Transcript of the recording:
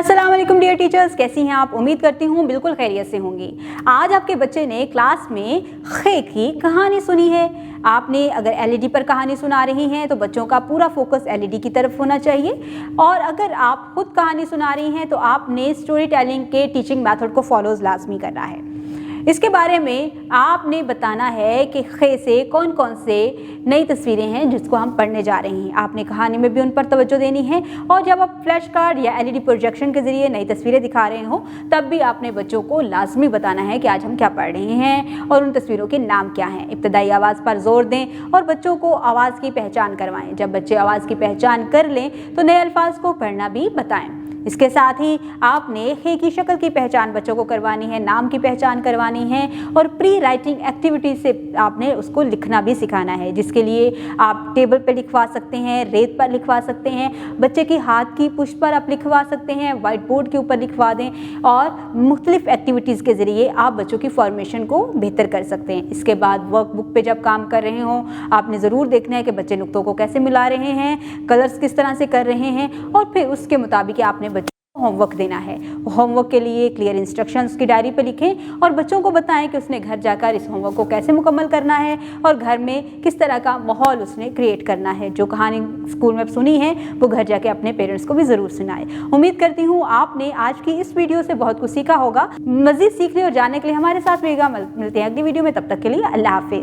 अस्सलाम वालेकुम dear teachers, कैसी हैं आप? उम्मीद करती हूँ बिल्कुल खैरियत से होंगी। आज आपके बच्चे ने क्लास में खे की कहानी सुनी है। आपने अगर एलईडी पर कहानी सुना रही हैं तो बच्चों का पूरा फोकस एलईडी की तरफ होना चाहिए, और अगर आप खुद कहानी सुना रही हैं तो आपने स्टोरी टेलिंग के टीचिंग मेथड को फॉलो लाजमी करना है। इसके बारे में आपने बताना है कि खे से कौन कौन से नई तस्वीरें हैं जिसको हम पढ़ने जा रहे हैं। आपने कहानी में भी उन पर तवज्जो देनी है, और जब आप फ्लैश कार्ड या एलईडी प्रोजेक्शन के जरिए नई तस्वीरें दिखा रहे हो तब भी आपने बच्चों को लाजमी बताना है कि आज हम क्या पढ़ रहे हैं और उन तस्वीरों के नाम क्या हैं। इब्तदाई आवाज़ पर जोर दें और बच्चों को आवाज़ की पहचान करवाएं। जब बच्चे आवाज़ की पहचान कर लें तो नए अल्फाज को पढ़ना भी बताएं। इसके साथ ही आपने हे की शक्ल की पहचान बच्चों को करवानी है, नाम की पहचान करवानी है, और प्री राइटिंग एक्टिविटी से आपने उसको लिखना भी सिखाना है, जिसके लिए आप टेबल पे लिखवा सकते हैं, रेत पर लिखवा सकते हैं, बच्चे की हाथ की पुश पर आप लिखवा सकते हैं, वाइट बोर्ड के ऊपर लिखवा दें, और मुख्तलिफ एक्टिविटीज़ के ज़रिए आप बच्चों की फॉर्मेशन को बेहतर कर सकते हैं। इसके बाद वर्कबुक पे जब काम कर रहे हों आपने ज़रूर देखना है कि बच्चे नुक्तों को कैसे मिला रहे हैं, कलर्स किस तरह से कर रहे हैं, और फिर उसके मुताबिक आपने बच्चों को होमवर्क देना है। होमवर्क के लिए क्लियर इंस्ट्रक्शंस की डायरी पे लिखें और बच्चों को बताएं कि उसने घर जाकर इस होमवर्क को कैसे मुकम्मल करना है और घर में किस तरह का माहौल उसने क्रिएट करना है। जो कहानी स्कूल में सुनी है वो घर जाके अपने पेरेंट्स को भी ज़रूर सुनाएं। उम्मीद करती हूँ आपने आज की इस वीडियो से बहुत कुछ सीखा होगा। मज़ीद सीखने और जानने के लिए हमारे साथ रहिएगा। मिलते हैं अगली वीडियो में, तब तक के लिए अल्लाह हाफिज़।